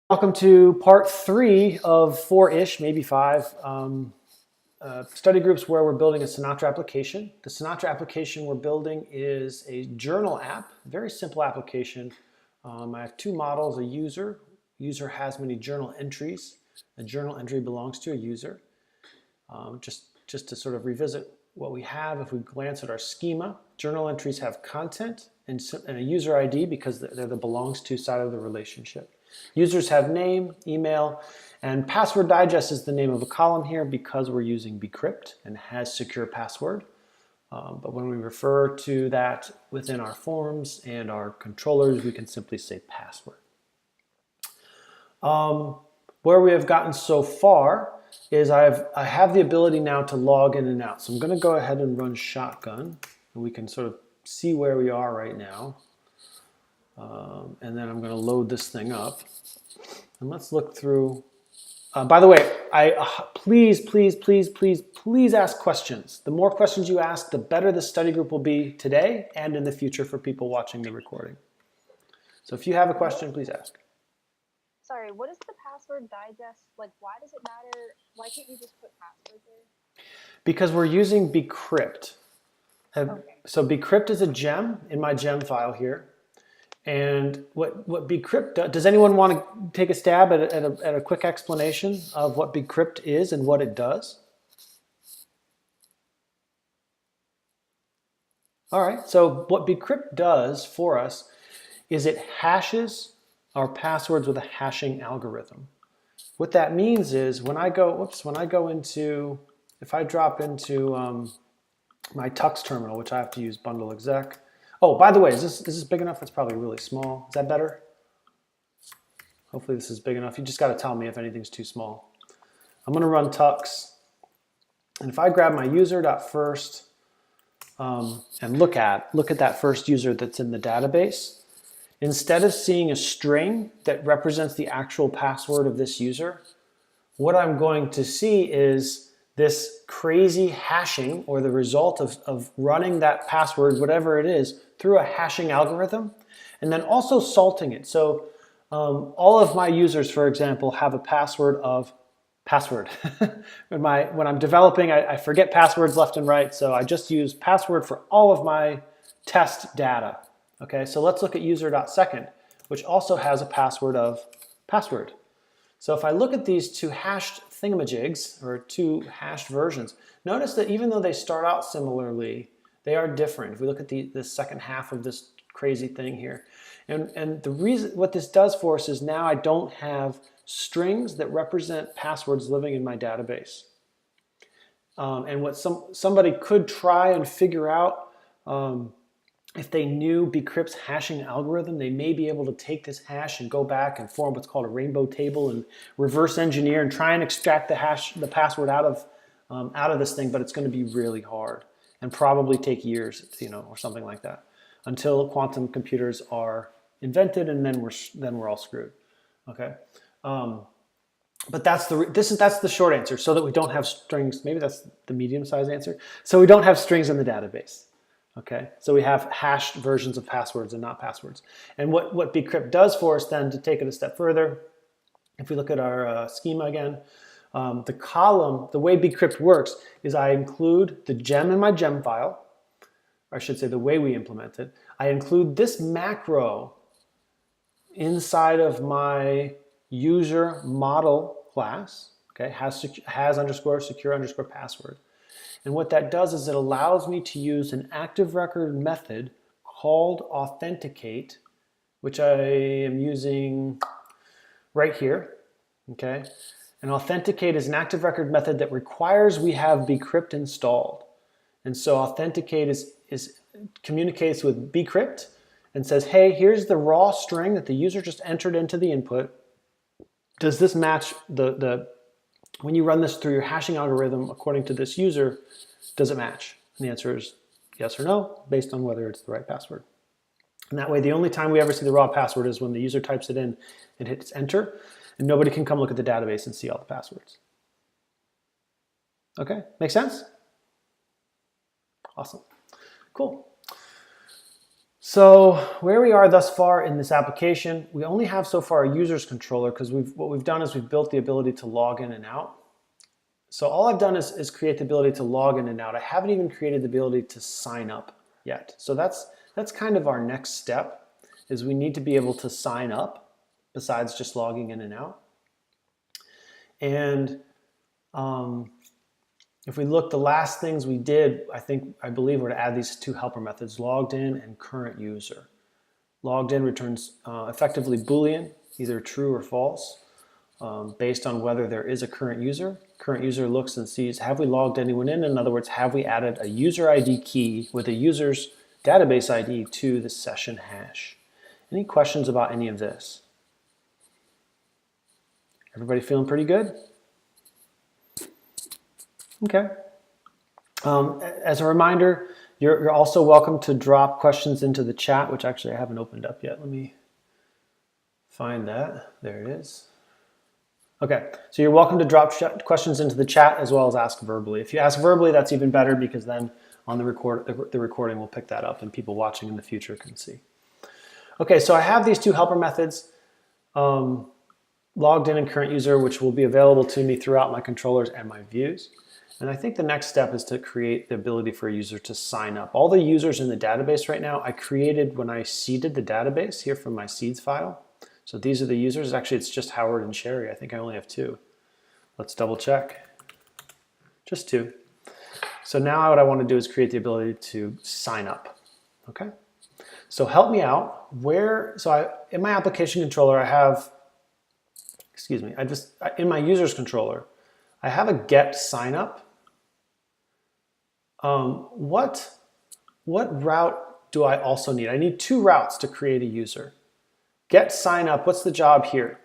Welcome to part 3 of 4-ish, maybe 5, study groups where we're building a Sinatra application. The Sinatra application we're building is a journal app, very simple application. I have two models, a user. User has many journal entries. A journal entry belongs to a user. Just to sort of revisit what we have, if we glance at our schema, journal entries have content and a user ID because they're the belongs to side of the relationship. Users have name, email, and password digest is the name of a column here because we're using bcrypt and has secure password. But when we refer to that within our forms and our controllers, we can simply say password. Where we have gotten so far is I have the ability now to log in and out. So I'm going to go ahead and run shotgun, and we can sort of see where we are right now. And then I'm going to load this thing up. And let's look through. By the way, please ask questions. The more questions you ask, the better the study group will be today and in the future for people watching the recording. So if you have a question, please ask. Sorry, what is the password digest? Like, why does it matter? Why can't you just put password there? Because we're using bcrypt. Okay. So bcrypt is a gem in my gem file here. And what bcrypt does, does anyone want to take a stab at a quick explanation of what bcrypt is and what it does? All right, so what bcrypt does for us is it hashes our passwords with a hashing algorithm. What that means is when I go into, if I drop into my tux terminal, which I have to use bundle exec. Oh, by the way, is this big enough? It's probably really small. Is that better? Hopefully this is big enough. You just got to tell me if anything's too small. I'm going to run tux. And if I grab my user.first and look at that first user that's in the database, instead of seeing a string that represents the actual password of this user, what I'm going to see is this crazy hashing, or the result of running that password, whatever it is, through a hashing algorithm, and then also salting it. So all of my users, for example, have a password of password. when I'm developing, I forget passwords left and right, so I just use password for all of my test data. Okay, so let's look at user.second, which also has a password of password. So if I look at these two hashed thingamajigs, or two hashed versions, notice that even though they start out similarly, they are different. If we look at the second half of this crazy thing here. And the reason, what this does for us is now I don't have strings that represent passwords living in my database. And what somebody could try and figure out, if they knew bcrypt's hashing algorithm, they may be able to take this hash and go back and form what's called a rainbow table and reverse engineer and try and extract the password out of this thing, but it's going to be really hard and probably take years, or something like that, until quantum computers are invented, and then we're all screwed. Okay, but that's the short answer, so that we don't have strings. Maybe that's the medium-sized answer. So we don't have strings in the database. Okay, so we have hashed versions of passwords and not passwords. And what bcrypt does for us then, to take it a step further, if we look at our schema again, the column, the way bcrypt works is I include the gem in my gem file, or I should say the way we implement it. I include this macro inside of my user model class, okay, has underscore secure underscore password. And what that does is it allows me to use an active record method called authenticate, which I am using right here, okay? And authenticate is an active record method that requires we have bcrypt installed. And so authenticate communicates with bcrypt and says, hey, here's the raw string that the user just entered into the input. Does this match when you run this through your hashing algorithm according to this user, does it match? And the answer is yes or no, based on whether it's the right password. And that way, the only time we ever see the raw password is when the user types it in and hits enter, and nobody can come look at the database and see all the passwords. Okay, make sense? Awesome, cool. So where we are thus far in this application, we only have so far a user's controller because what we've done is we've built the ability to log in and out. So all I've done is create the ability to log in and out. I haven't even created the ability to sign up yet. So that's kind of our next step, is we need to be able to sign up besides just logging in and out. And if we look, the last things we did, I believe, were to add these two helper methods, logged in and current user. Logged in returns effectively Boolean, either true or false, based on whether there is a current user. Current user looks and sees, have we logged anyone in? In other words, have we added a user ID key with a user's database ID to the session hash? Any questions about any of this? Everybody feeling pretty good? Okay. As a reminder, you're also welcome to drop questions into the chat, which actually I haven't opened up yet. Let me find that. There it is. Okay, so you're welcome to drop questions into the chat as well as ask verbally. If you ask verbally, that's even better, because then on the recording will pick that up and people watching in the future can see. Okay, so I have these two helper methods, logged in and current user, which will be available to me throughout my controllers and my views. And I think the next step is to create the ability for a user to sign up. All the users in the database right now, I created when I seeded the database here from my seeds file. So these are the users. Actually, it's just Howard and Sherry. I think I only have two. Let's double check. Just two. So now what I want to do is create the ability to sign up. Okay. So help me out. In my application controller, I have, in my users controller, I have a get sign up. What route do I also need? I need two routes to create a user. Get sign up, what's the job here?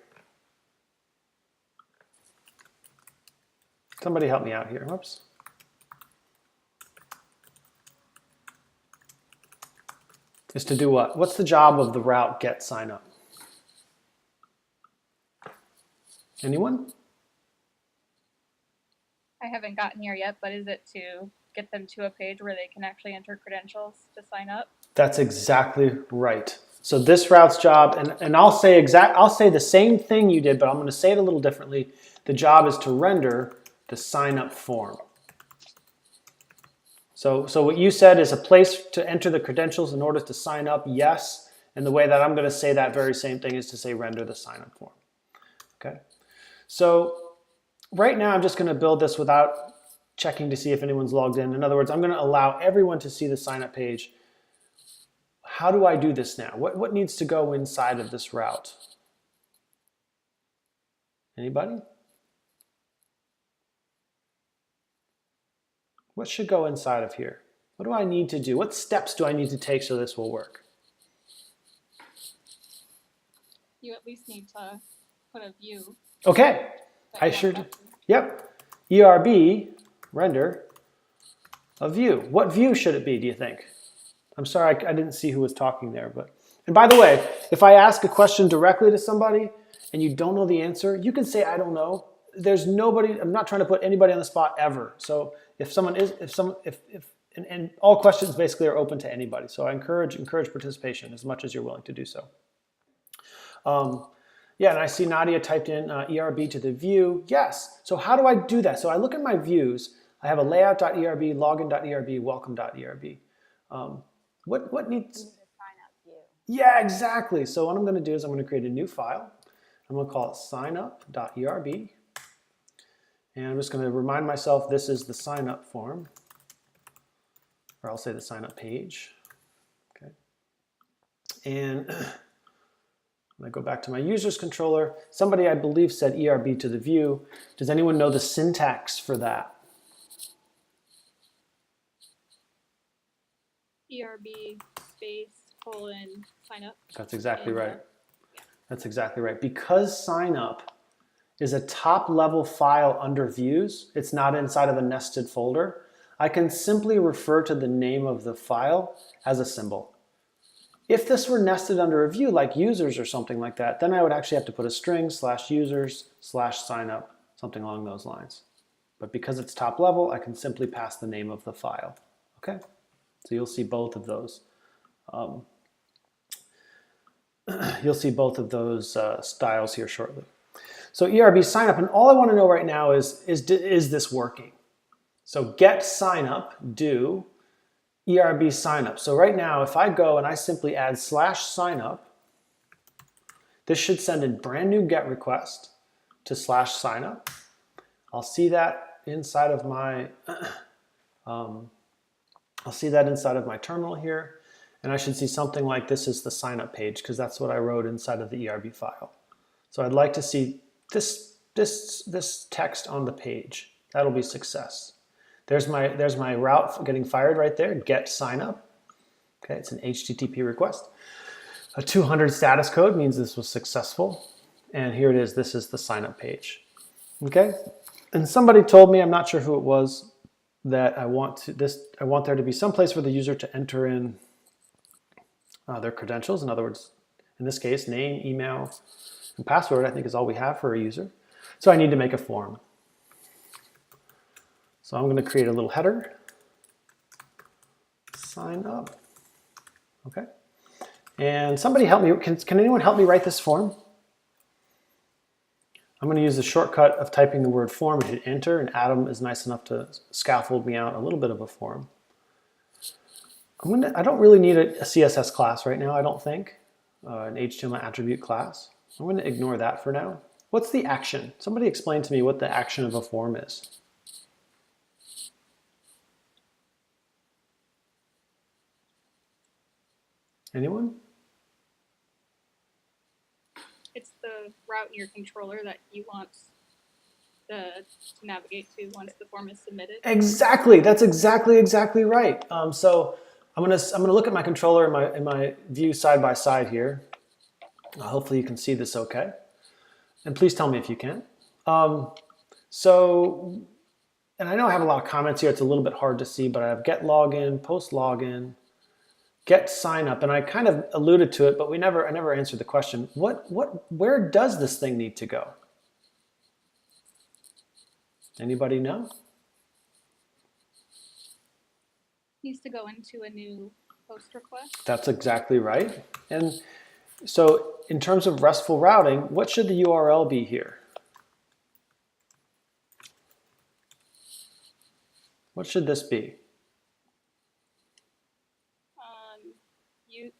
Somebody help me out here, whoops. Is to do what? What's the job of the route get sign up? Anyone? I haven't gotten here yet, but is it to get them to a page where they can actually enter credentials to sign up? That's exactly right. So this route's job, and I'll say the same thing you did, but I'm going to say it a little differently. The job is to render the sign up form. So what you said is a place to enter the credentials in order to sign up, yes. And the way that I'm going to say that very same thing is to say render the sign up form. Okay. So right now I'm just going to build this without checking to see if anyone's logged in. In other words, I'm going to allow everyone to see the sign up page. How do I do this now? What needs to go inside of this route? Anybody? What should go inside of here? What do I need to do? What steps do I need to take so this will work? You at least need to put a view. Okay, I sure do. Yep. ERB, render, a view. What view should it be, do you think? I'm sorry, I didn't see who was talking there. And by the way, if I ask a question directly to somebody and you don't know the answer, you can say, I don't know. There's nobody, I'm not trying to put anybody on the spot ever. So if all questions basically are open to anybody. So I encourage participation as much as you're willing to do so. Yeah, and I see Nadia typed in ERB to the view. Yes, so how do I do that? So I look at my views. I have a layout.erb, login.erb, welcome.erb. What needs? Yeah, exactly. So what I'm going to do is I'm going to create a new file. I'm going to call it signup.erb. And I'm just going to remind myself this is the sign up form, or I'll say the sign up page. Okay. And when I go back to my users controller, somebody I believe said ERB to the view. Does anyone know the syntax for that? ERB space colon sign up. That's exactly right. Yeah. That's exactly right. Because sign up is a top level file under views, it's not inside of a nested folder, I can simply refer to the name of the file as a symbol. If this were nested under a view like users or something like that, then I would actually have to put a string /users/signup, something along those lines. But because it's top level, I can simply pass the name of the file. Okay? So you'll see both of those. you'll see both of those styles here shortly. So ERB sign up, and all I want to know right now is this working? So get sign up, do ERB sign up. So right now, if I go and I simply add /sign up, this should send a brand new GET request to /sign up. I'll see that inside of my terminal here, and I should see something like this is the sign up page because that's what I wrote inside of the ERB file. So I'd like to see this text on the page. That'll be success. There's my route getting fired right there. Get sign up. Okay, it's an HTTP request. A 200 status code means this was successful. And here it is. This is the sign up page. Okay, and somebody told me, I'm not sure who it was, that I want there to be some place for the user to enter in their credentials. In other words, in this case, name, email, and password, I think, is all we have for a user. So I need to make a form. So I'm going to create a little header. Sign up. Okay. And somebody help me. Can anyone help me write this form? I'm going to use the shortcut of typing the word form and hit enter, and Adam is nice enough to scaffold me out a little bit of a form. I don't really need a CSS class right now, I don't think, an HTML attribute class. I'm going to ignore that for now. What's the action? Somebody explain to me what the action of a form is. Anyone? It's the route in your controller that you want to navigate to once the form is submitted. Exactly. That's exactly right. So I'm gonna look at my controller in my view side by side here. Hopefully you can see this okay. And please tell me if you can. And I know I have a lot of comments here. It's a little bit hard to see, but I have get login, post login, get sign up, and I kind of alluded to it, but I never answered the question. Where does this thing need to go? Anybody know? Needs to go into a new post request. That's exactly right. And so in terms of RESTful routing, what should the URL be here? What should this be?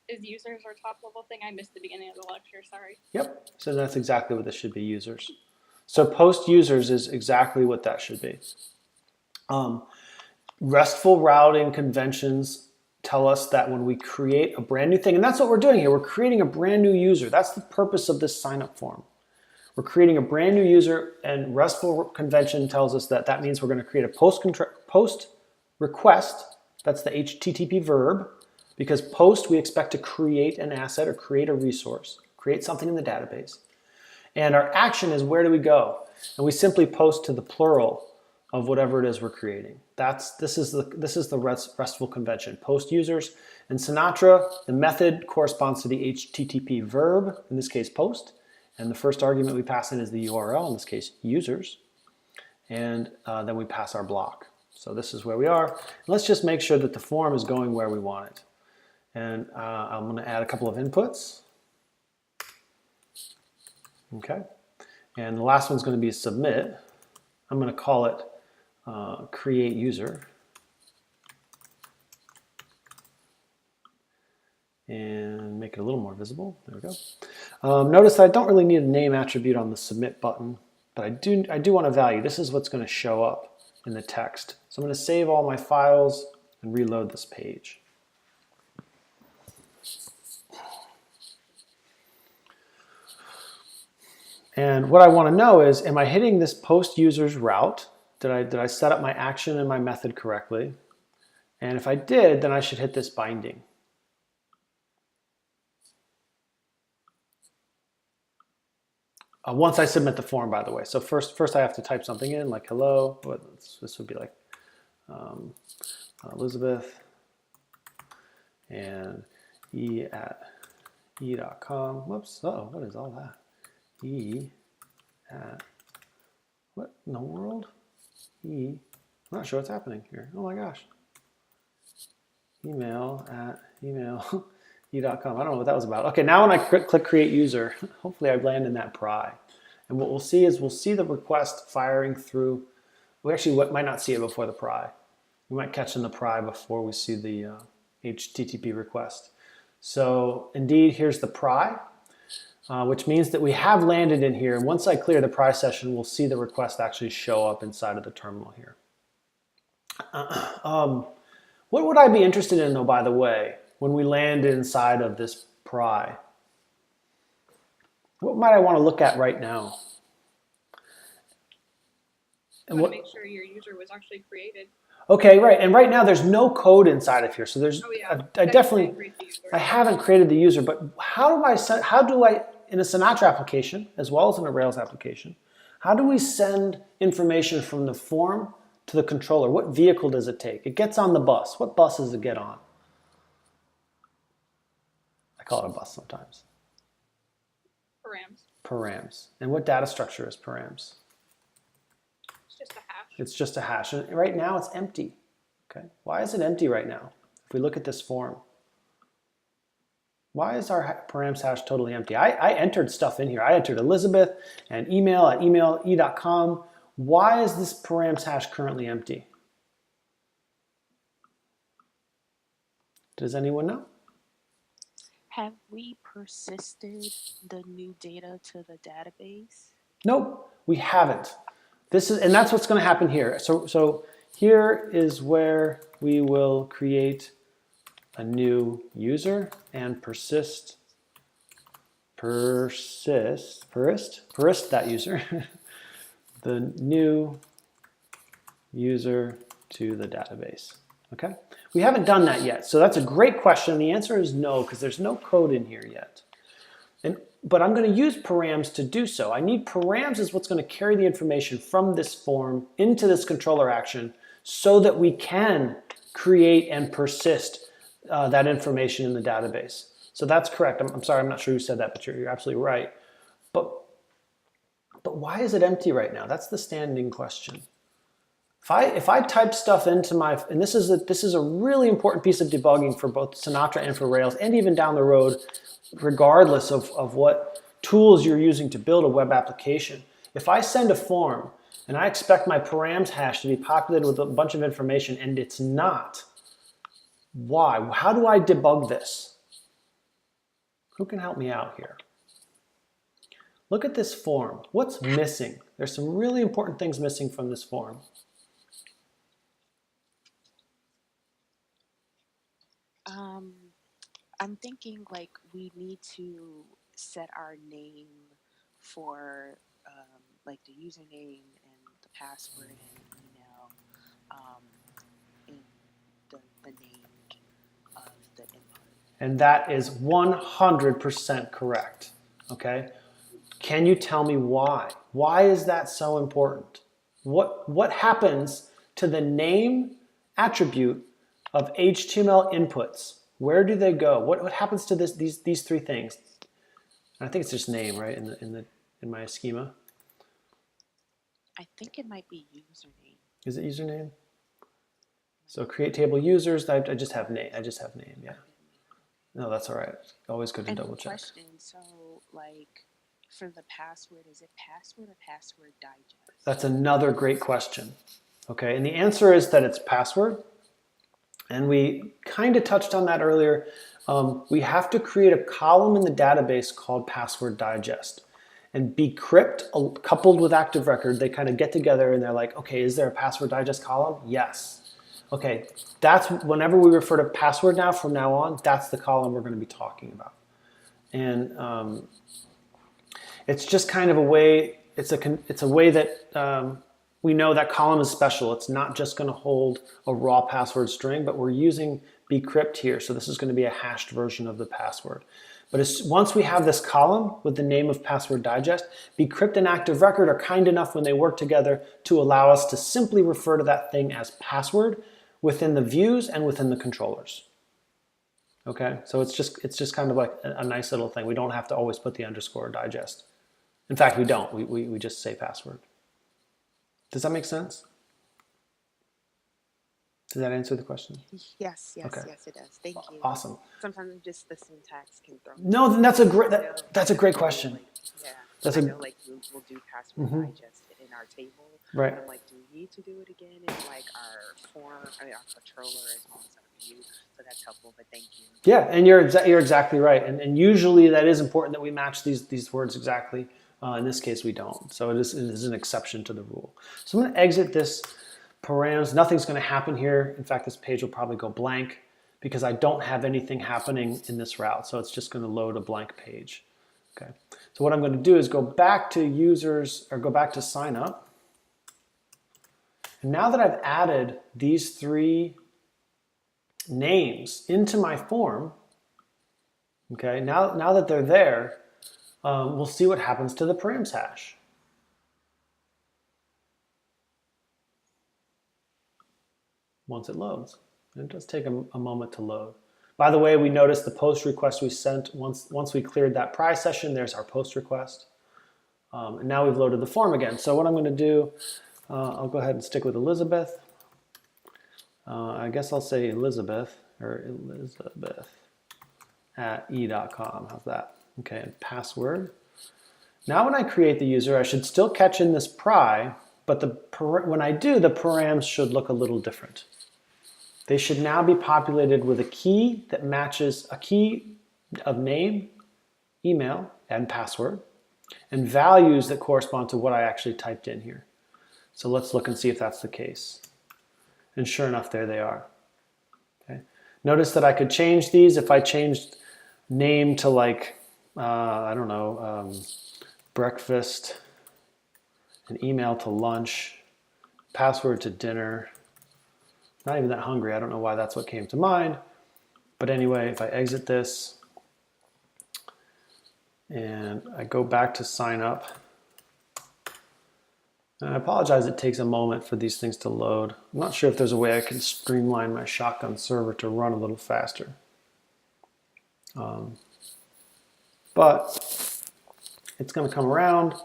Is users our top level thing? I missed the beginning of the lecture, sorry. Yep, so that's exactly what this should be, users. So post users is exactly what that should be. RESTful routing conventions tell us that when we create a brand new thing, and that's what we're doing here, we're creating a brand new user. That's the purpose of this sign up form. We're creating a brand new user, and RESTful convention tells us that that means we're going to create a post request. That's the HTTP verb. Because post, we expect to create an asset or create a resource, create something in the database. And our action is, where do we go? And we simply post to the plural of whatever it is we're creating. This is the RESTful convention. Post users. In Sinatra, the method corresponds to the HTTP verb, in this case post. And the first argument we pass in is the URL, in this case users. And then we pass our block. So this is where we are. And let's just make sure that the form is going where we want it. And I'm going to add a couple of inputs. Okay. And the last one's going to be submit. I'm going to call it create user. And make it a little more visible. There we go. Notice that I don't really need a name attribute on the submit button, but I do want a value. This is what's going to show up in the text. So I'm going to save all my files and reload this page. And what I want to know is, am I hitting this post users route? Did I set up my action and my method correctly? And if I did, then I should hit this binding. Once I submit the form, by the way. So first I have to type something in, like hello. This would be like Elizabeth and e@e.com. Whoops. Uh-oh, what is all that? What in the world? I'm not sure what's happening here. Oh my gosh. Email e.com. I don't know what that was about. Okay, now when I click create user, hopefully I land in that pry. And what we'll see is we'll see the request firing through. We actually might not see it before the pry. We might catch in the pry before we see the HTTP request. So indeed, here's the pry, which means that we have landed in here. And once I clear the pry session, we'll see the request actually show up inside of the terminal here. What would I be interested in, though, by the way, when we land inside of this pry? What might I want to look at right now? You want to make sure your user was actually created. Okay, right. And right now there's no code inside of here. So there's, I definitely, I haven't created the user, but how do I, in a Sinatra application, as well as in a Rails application, how do we send information from the form to the controller? What vehicle does it take? It gets on the bus. What bus does it get on? I call it a bus sometimes. Params. Params. And what data structure is params? It's just a hash. It's just a hash. And right now it's empty. Okay. Why is it empty right now? If we look at this form, why is our params hash totally empty? I entered stuff in here. I entered Elizabeth and email at email.e.com. Why is this params hash currently empty? Does anyone know? Have we persisted the new data to the database? Nope, we haven't. And that's what's going to happen here. So here is where we will create a new user and persist that user, the new user to the database. Okay, we haven't done that yet. So that's a great question. The answer is no, because there's no code in here yet. But I'm going to use params to do so. I need params is what's going to carry the information from this form into this controller action so that we can create and persist that information in the database. So that's correct. I'm sorry, I'm not sure who said that, but you're absolutely right. But why is it empty right now? That's the standing question. If I type stuff into my, and this is a really important piece of debugging for both Sinatra and for Rails, and even down the road, regardless of what tools you're using to build a web application. If I send a form and I expect my params hash to be populated with a bunch of information and it's not, why? How do I debug this? Who can help me out here? Look at this form. What's missing? There's some really important things missing from this form. I'm thinking like we need to set our name for like the username and the password and email in the name of the input. And that is 100% correct, okay? Can you tell me why? Why is that so important? What happens to the name attribute of HTML inputs? Where do they go? What happens to these three things? I think it's just name, right? In my schema. I think it might be username. Is it username? So create table users. I just have name. I just have name. Yeah. No, that's all right. Always good to double check. Question. So like for the password, is it password or password digest? That's another great question. Okay, and the answer is that it's password. And we kind of touched on that earlier. We have to create a column in the database called password digest. And bcrypt coupled with active record, they kind of get together and they're like, okay, is there a password digest column? Yes. Okay, that's whenever we refer to password now, from now on, that's the column we're going to be talking about. And it's just kind of a way, it's a way that we know that column is special. It's not just going to hold a raw password string, but we're using bcrypt here. So this is going to be a hashed version of the password. But once we have this column with the name of password digest, bcrypt and active record are kind enough when they work together to allow us to simply refer to that thing as password within the views and within the controllers. Okay, so it's just kind of like a nice little thing. We don't have to always put the underscore digest. In fact, we don't. We just say password. Does that make sense? Does that answer the question? Yes, Okay. yes, it does. Thank you. Awesome. Sometimes just the syntax can throw me No, off. that's a great I know that's a great people question. like, yeah, That's I a know like we'll do password digest in our table, right. but I'm like, do we need to do it again in like our form, I mean, our controller as well as our view? So that's helpful, but thank you. Yeah, and you're exactly right. And usually that is important that we match these words exactly. In this case, we don't. So it is an exception to the rule. So I'm going to exit this params. Nothing's going to happen here. In fact, this page will probably go blank because I don't have anything happening in this route. So it's just going to load a blank page. Okay. So what I'm going to do is go back to users or go back to sign up. And now that I've added these 3 names into my form, okay, now that they're there, we'll see what happens to the params hash. Once it loads. And it does take a moment to load. By the way, we noticed the post request we sent, once we cleared that prize session, there's our post request. And now we've loaded the form again. So what I'm going to do, I'll go ahead and stick with Elizabeth. I guess I'll say Elizabeth at e.com. How's that? Okay, and password. Now when I create the user, I should still catch in this pry, but when I do, the params should look a little different. They should now be populated with a key that matches a key of name, email, and password, and values that correspond to what I actually typed in here. So let's look and see if that's the case. And sure enough, there they are. Okay. Notice that I could change these if I changed name to like, I don't know, breakfast, and email to lunch, password to dinner. Not even that hungry. I don't know why that's what came to mind. But anyway, if I exit this and I go back to sign up, and I apologize, it takes a moment for these things to load. I'm not sure if there's a way I can streamline my Shotgun server to run a little faster. But it's going to come around.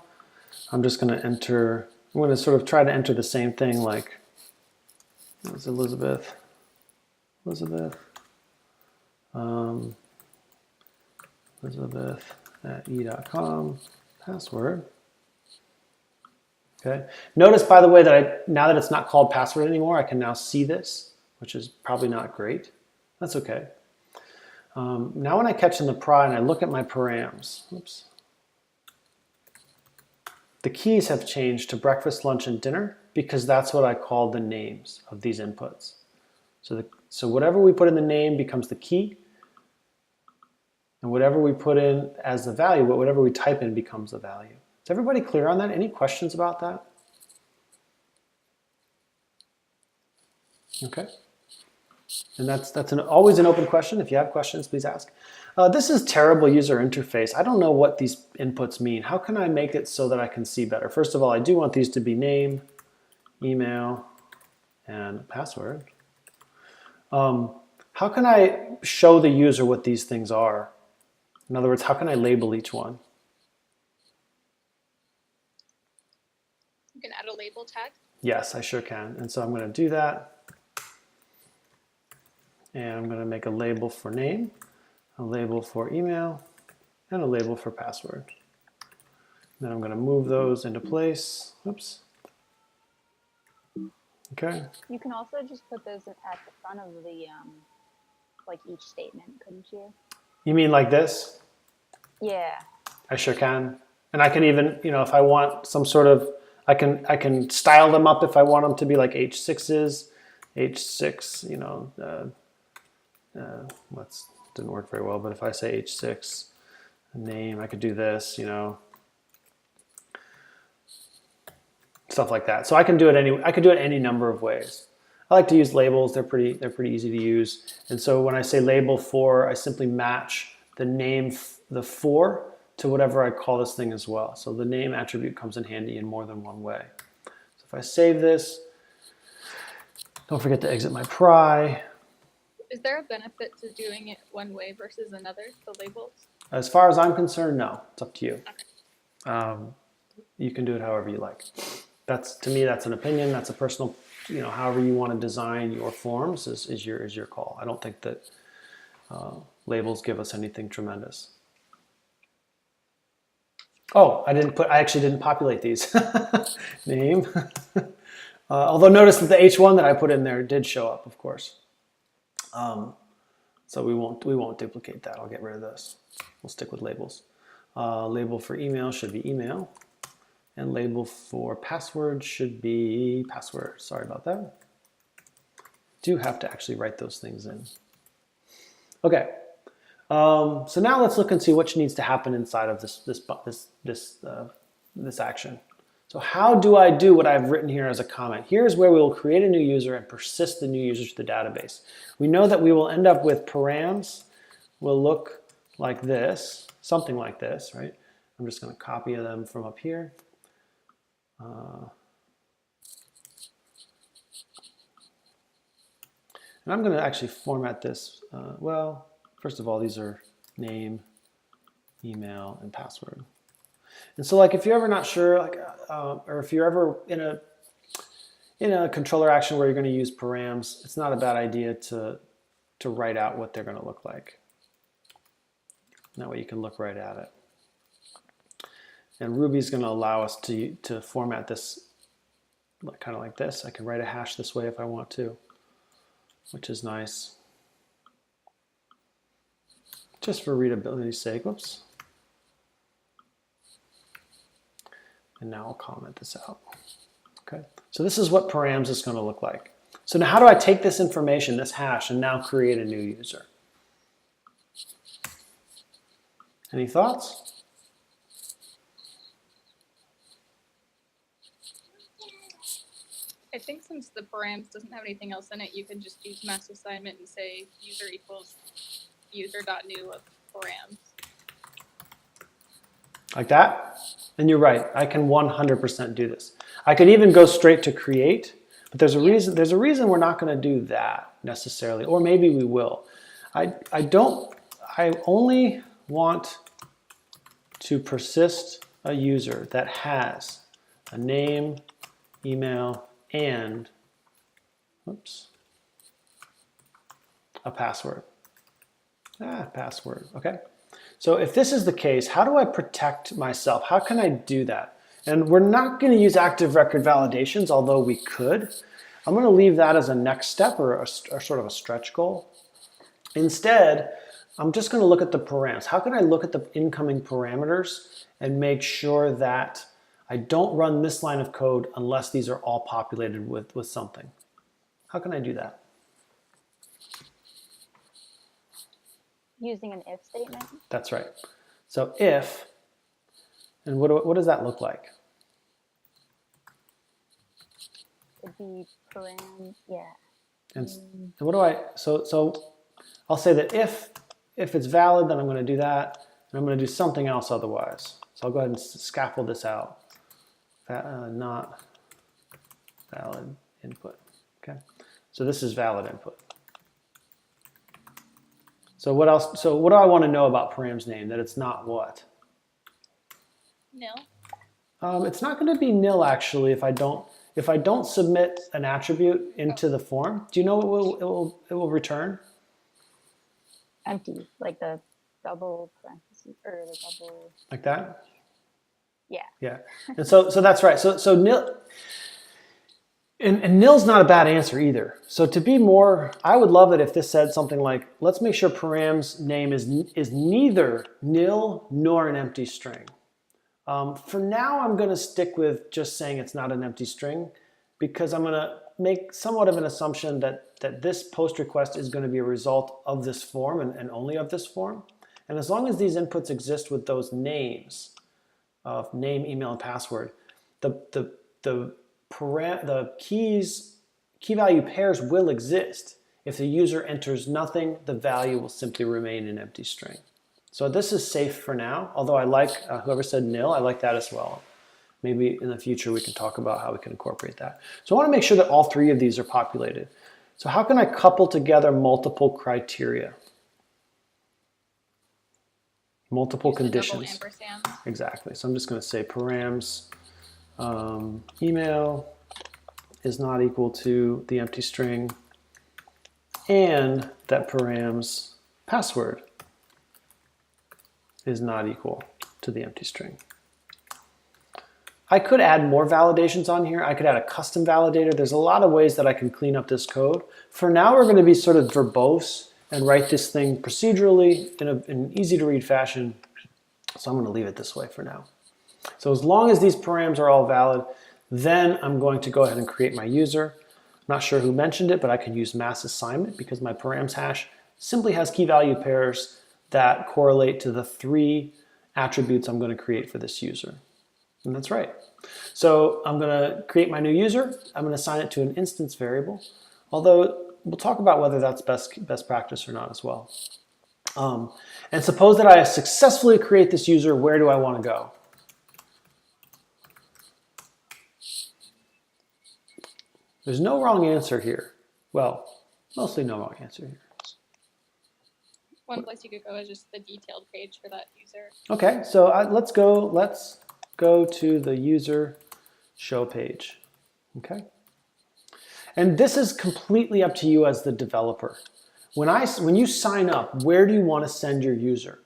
I'm just going to enter, I'm going to sort of try to enter the same thing like, that's Elizabeth at e.com, password. Okay. Notice, by the way, that now that it's not called password anymore, I can now see this, which is probably not great. That's okay. Now when I catch in the pry and I look at my params, oops, the keys have changed to breakfast, lunch, and dinner because that's what I call the names of these inputs. So whatever we put in the name becomes the key, and whatever we put in as the value, whatever we type in becomes the value. Is everybody clear on that? Any questions about that? Okay. And that's always an open question. If you have questions, please ask. This is terrible user interface. I don't know what these inputs mean. How can I make it so that I can see better? First of all, I do want these to be name, email, and password. How can I show the user what these things are? In other words, how can I label each one? You can add a label tag. Yes, I sure can. And so I'm going to do that. And I'm going to make a label for name, a label for email, and a label for password. Then I'm going to move those into place. Oops. Okay. You can also just put those at the front of the, like each statement, couldn't you? You mean like this? Yeah. I sure can. And I can even, if I want some sort of, I can style them up if I want them to be like H6s, H6, didn't work very well, but if I say H6 name, I could do this, stuff like that. So I can do it any number of ways. I like to use labels. They're pretty easy to use. And so when I say label for, I simply match the name, the for, to whatever I call this thing as well. So the name attribute comes in handy in more than one way. So if I save this, don't forget to exit my pry. Is there a benefit to doing it one way versus another, the labels? As far as I'm concerned, no. It's up to you. Okay. You can do it however you like. That's, to me, that's an opinion. That's a personal, however you want to design your forms is your call. I don't think that labels give us anything tremendous. Oh, I actually didn't populate these. Name. Although notice that the H1 that I put in there did show up, of course. So we won't duplicate that. I'll get rid of this. We'll stick with labels. Label for email should be email. And label for password should be password. Sorry about that. Do have to actually write those things in. Okay. So now let's look and see what needs to happen inside of this action. So how do I do what I've written here as a comment? Here's where we will create a new user and persist the new user to the database. We know that we will end up with params will look like this, something like this, right? I'm just going to copy them from up here. And I'm going to actually format this. Well, first of all, these are name, email, and password. And so, like, if you're ever not sure, like, or if you're ever in a controller action where you're going to use params, it's not a bad idea to write out what they're going to look like. That way, you can look right at it. And Ruby is going to allow us to format this kind of like this. I can write a hash this way if I want to, which is nice. Just for readability's sake. Whoops. And now I'll comment this out. Okay, so this is what params is going to look like. So now how do I take this information, this hash, and now create a new user? Any thoughts? I think since the params doesn't have anything else in it, you can just use mass assignment and say user equals user.new of params. Like that? And you're right, I can 100% do this. I could even go straight to create, but there's a reason we're not going to do that necessarily, or maybe we will. I only want to persist a user that has a name, email, and a password. Password, okay? So if this is the case, how do I protect myself? How can I do that? And we're not going to use active record validations, although we could. I'm going to leave that as a next step or sort of a stretch goal. Instead, I'm just going to look at the params. How can I look at the incoming parameters and make sure that I don't run this line of code unless these are all populated with something? How can I do that? Using an if statement. That's right. So if, and what does that look like? It'd be param, yeah. And what do I, so I'll say that if it's valid, then I'm going to do that, and I'm going to do something else otherwise. So I'll go ahead and scaffold this out. Not valid input. Okay. So this is valid input. So what else? So what do I want to know about param's name? That it's not what? Nil. It's not going to be nil actually if I don't submit an attribute into the form. Do you know what it will return? Empty, like the double parentheses or the double. Like that? Yeah. Yeah. And so that's right. So nil. And nil's not a bad answer either. So to be more, I would love it if this said something like, let's make sure param's name is neither nil nor an empty string. For now, I'm going to stick with just saying it's not an empty string because I'm going to make somewhat of an assumption that this post request is going to be a result of this form and only of this form. And as long as these inputs exist with those names of name, email, and password, the key value pairs will exist. If the user enters nothing, the value will simply remain an empty string. So this is safe for now, although I like, whoever said nil, I like that as well. Maybe in the future we can talk about how we can incorporate that. So I want to make sure that all three of these are populated. So how can I couple together multiple criteria? Multiple Use the double conditions. ampersand. Exactly. So I'm just going to say params email is not equal to the empty string, and that params password is not equal to the empty string. I could add more validations on here. I could add a custom validator. There's a lot of ways that I can clean up this code. For now, we're going to be sort of verbose and write this thing procedurally in an easy to read fashion. So I'm going to leave it this way for now. So as long as these params are all valid, then I'm going to go ahead and create my user. I'm not sure who mentioned it, but I can use mass assignment because my params hash simply has key value pairs that correlate to the 3 attributes I'm going to create for this user. And that's right. So I'm going to create my new user. I'm going to assign it to an instance variable, although we'll talk about whether that's best practice or not as well. And suppose that I successfully create this user, where do I want to go? There's no wrong answer here. Well, mostly no wrong answer here. One place you could go is just the detailed page for that user. Okay, so let's go to the user show page. Okay, and this is completely up to you as the developer. When you sign up, where do you want to send your user?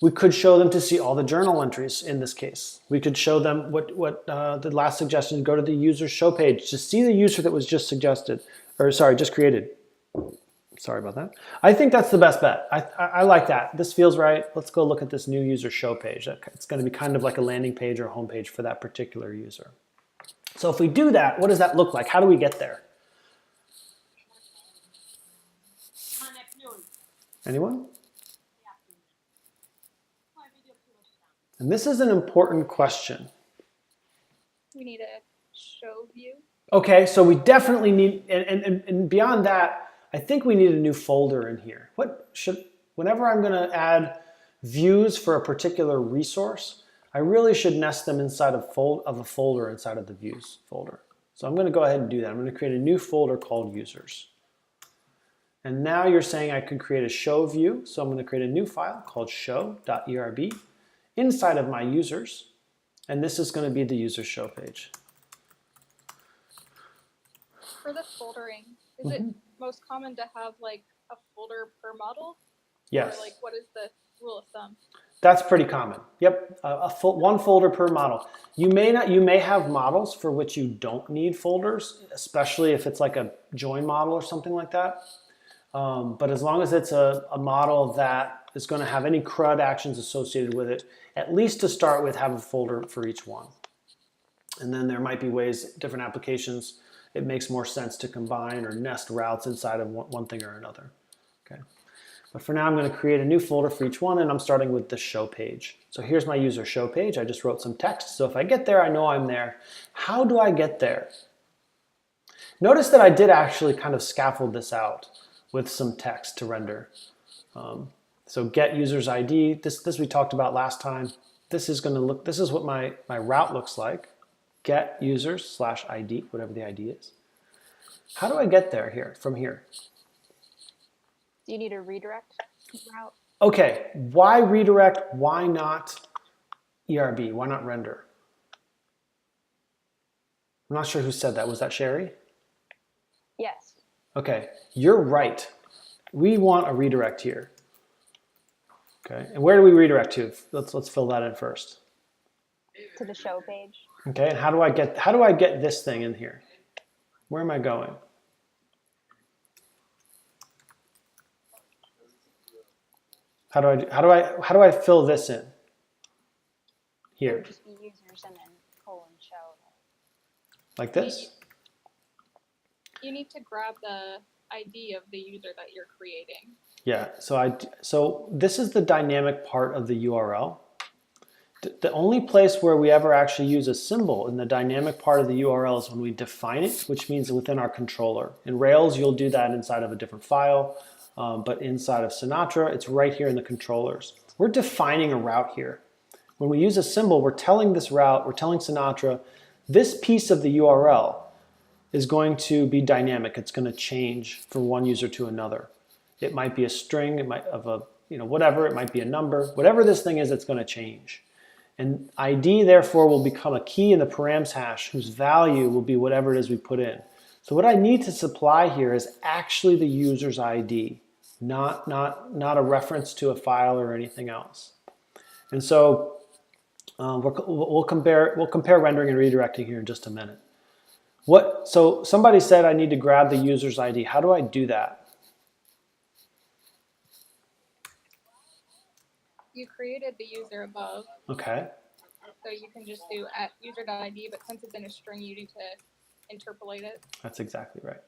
We could show them to see all the journal entries in this case. We could show them what the last suggestion, go to the user show page to see the user that was just suggested, or sorry, just created. Sorry about that. I think that's the best bet. I like that. This feels right. Let's go look at this new user show page. It's going to be kind of like a landing page or home page for that particular user. So if we do that, what does that look like? How do we get there? Anyone? And this is an important question. We need a show view. Okay, so we definitely need, and beyond that, I think we need a new folder in here. Whenever I'm going to add views for a particular resource, I really should nest them inside of a folder inside of the views folder. So I'm going to go ahead and do that. I'm going to create a new folder called users. And now you're saying I can create a show view. So I'm going to create a new file called show.erb inside of my users. And this is going to be the user show page. For the foldering, is it most common to have like a folder per model? Yes. Or like what is the rule of thumb? That's pretty common. Yep, one folder per model. You may have models for which you don't need folders, especially if it's like a join model or something like that. But as long as it's a model that is going to have any CRUD actions associated with it, at least to start with, have a folder for each one. And then there might be ways, different applications, it makes more sense to combine or nest routes inside of one thing or another. Okay. But for now, I'm going to create a new folder for each one, and I'm starting with the show page. So here's my user show page. I just wrote some text. So if I get there, I know I'm there. How do I get there? Notice that I did actually kind of scaffold this out with some text to render. So get user's ID. This we talked about last time. This is what my route looks like. Get users / ID, whatever the ID is. How do I get there from here? Do you need a redirect route? Okay, why redirect? Why not ERB? Why not render? I'm not sure who said that. Was that Sherry? Yes. Okay, you're right. We want a redirect here. Okay, and where do we redirect to? Let's fill that in first. To the show page. Okay, and how do I get this thing in here? Where am I going? How do I fill this in? It Here, would just be users and then :show. like this? You need to grab the ID of the user that you're creating. Yeah, so this is the dynamic part of the URL. The only place where we ever actually use a symbol in the dynamic part of the URL is when we define it, which means within our controller. In Rails, you'll do that inside of a different file, but inside of Sinatra, it's right here in the controllers. We're defining a route here. When we use a symbol, we're telling this route, we're telling Sinatra, this piece of the URL is going to be dynamic. It's going to change from one user to another. It might be a string, it might whatever, it might be a number. Whatever this thing is, it's going to change. And ID, therefore, will become a key in the params hash whose value will be whatever it is we put in. So what I need to supply here is actually the user's ID, not a reference to a file or anything else. And so we'll compare rendering and redirecting here in just a minute. So somebody said I need to grab the user's ID. How do I do that? You created the user above, Okay, so you can just do at user.id, but since it's in a string, you need to interpolate it. that's exactly right.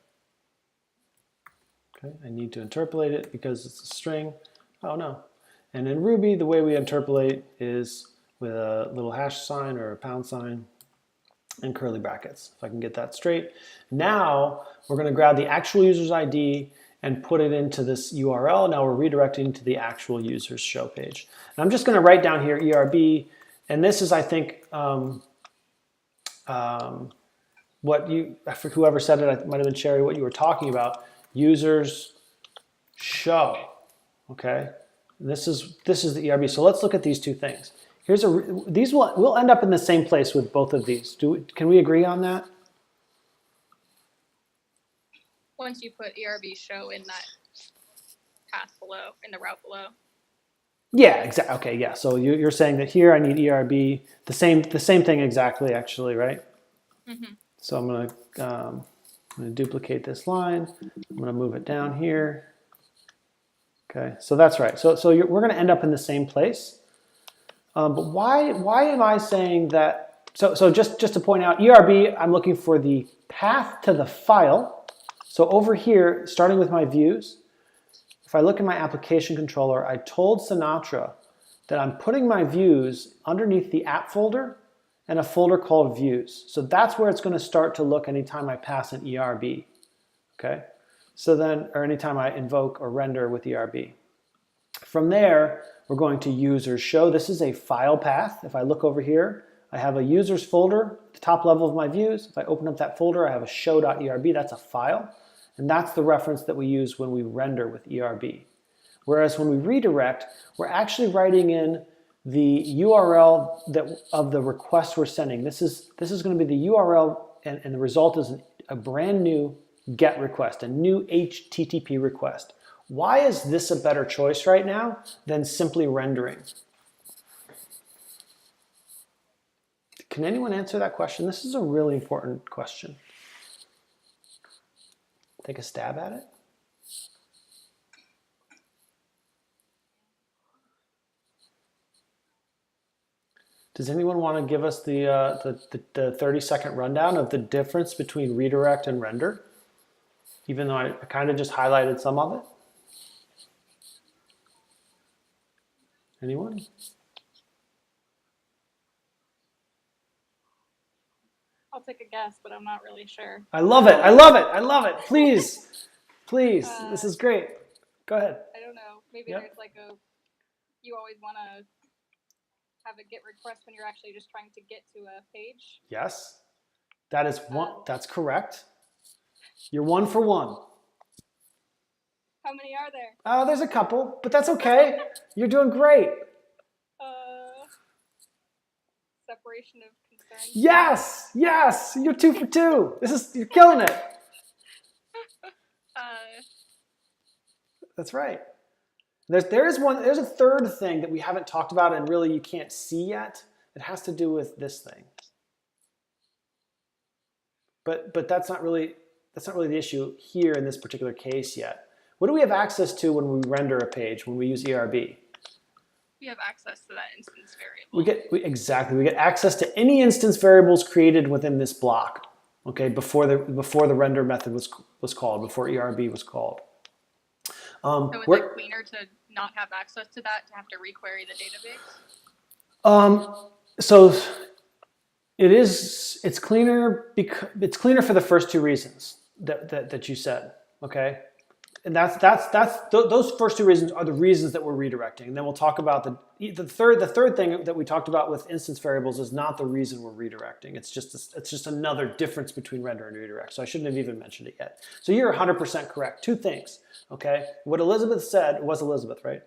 Okay, I need to interpolate it because it's a string. Oh no. And in Ruby, the way we interpolate is with a little hash sign or a pound sign and curly brackets. If I can get that straight. Now we're going to grab the actual user's ID and put it into this URL. Now we're redirecting to the actual user's show page. And I'm just going to write down here ERB, and this is, I think, what you, whoever said it, it might have been Sherry, what you were talking about, users show. Okay, and this is the ERB. So let's look at these two things. These will end up in the same place with both of these. Can we agree on that? Once you put ERB show in that path below, in the route below. Yeah, exactly. Okay, yeah. So you're saying that here I need ERB, the same thing exactly, actually, right? Mm-hmm. So I'm gonna duplicate this line. I'm gonna move it down here. Okay, so that's right. So we're gonna end up in the same place. But why am I saying that? So just to point out, ERB, I'm looking for the path to the file. So over here, starting with my views, if I look at my application controller, I told Sinatra that I'm putting my views underneath the app folder and a folder called views. So that's where it's going to start to look anytime I pass an ERB. Okay? So then, or anytime I invoke or render with ERB. From there, we're going to users show. This is a file path. If I look over here, I have a users folder at the top level of my views. If I open up that folder, I have a show.erb. That's a file. And that's the reference that we use when we render with ERB. Whereas when we redirect, we're actually writing in the URL of the request we're sending. This is going to be the URL, and the result is a brand new GET request, a new HTTP request. Why is this a better choice right now than simply rendering? Can anyone answer that question? This is a really important question. Take a stab at it. Does anyone want to give us the 30-second rundown of the difference between redirect and render? Even though I kind of just highlighted some of it. Anyone? I'll take a guess, but I'm not really sure. I love it. I love it. I love it. Please. Please. This is great. Go ahead. I don't know. Maybe Yep. there's like you always want to have a GET request when you're actually just trying to get to a page. Yes. That is one. That's correct. You're 1 for 1. How many are there? There's a couple, but that's okay. You're doing great. Separation of concerns. Yes. Yes. You're 2 for 2. You're killing it. That's right. There's a third thing that we haven't talked about and really you can't see yet. It has to do with this thing. But that's not really the issue here in this particular case yet. What do we have access to when we render a page, when we use ERB? We have access to that instance variable. We get access to any instance variables created within this block. Okay, before the render method was called, before ERB was called. So is it cleaner to not have access to that, to have to requery the database? So it's cleaner because it's cleaner for the first 2 reasons that you said. Okay, and those first 2 reasons are the reasons that we're redirecting. And then we'll talk about the third thing that we talked about with instance variables is not the reason we're redirecting. It's just another difference between render and redirect. So I shouldn't have even mentioned it yet. So you're 100% correct. 2 things. Okay, what Elizabeth said was Elizabeth, right?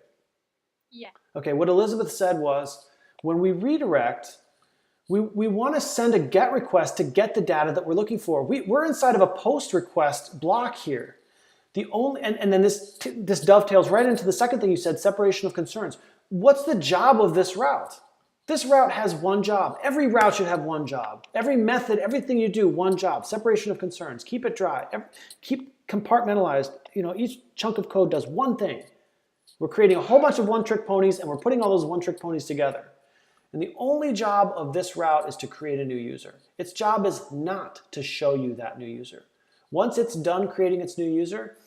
Yeah. Okay, what Elizabeth said was when we redirect, we want to send a GET request to get the data that we're looking for. We're inside of a POST request block here. And then this dovetails right into the second thing you said, separation of concerns. What's the job of this route? This route has one job. Every route should have one job. Every method, everything you do, one job. Separation of concerns. Keep it dry. Keep compartmentalized. Each chunk of code does one thing. We're creating a whole bunch of one-trick ponies, and we're putting all those one-trick ponies together. And the only job of this route is to create a new user. Its job is not to show you that new user. Once it's done creating its new user,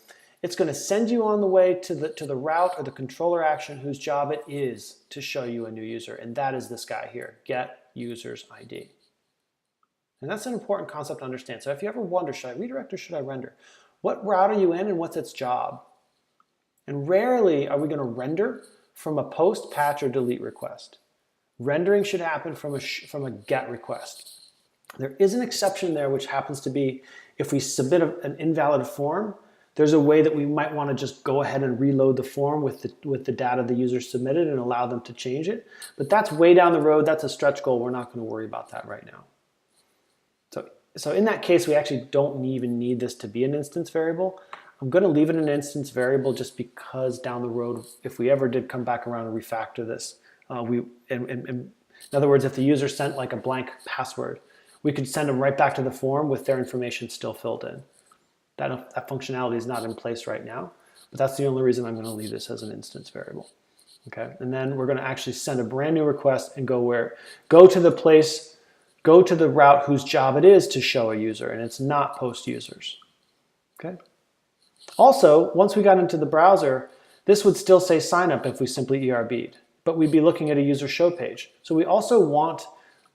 it's going to send you on the way to the route or the controller action whose job it is to show you a new user. And that is this guy here, get user's ID. And that's an important concept to understand. So if you ever wonder, should I redirect or should I render? What route are you in and what's its job? And rarely are we going to render from a post, patch, or delete request. Rendering should happen from a GET request. There is an exception there, which happens to be if we submit an invalid form, there's a way that we might want to just go ahead and reload the form with the data the user submitted and allow them to change it. But that's way down the road. That's a stretch goal. We're not going to worry about that right now. So in that case, we actually don't even need this to be an instance variable. I'm going to leave it an instance variable just because down the road, if we ever did come back around and refactor this, in other words, if the user sent like a blank password, we could send them right back to the form with their information still filled in. That functionality is not in place right now, but that's the only reason I'm going to leave this as an instance variable. Okay, and then we're going to actually send a brand new request and go to the route whose job it is to show a user, and it's not post users. Okay. Also, once we got into the browser, this would still say sign up if we simply ERB'd, but we'd be looking at a user show page. So we also want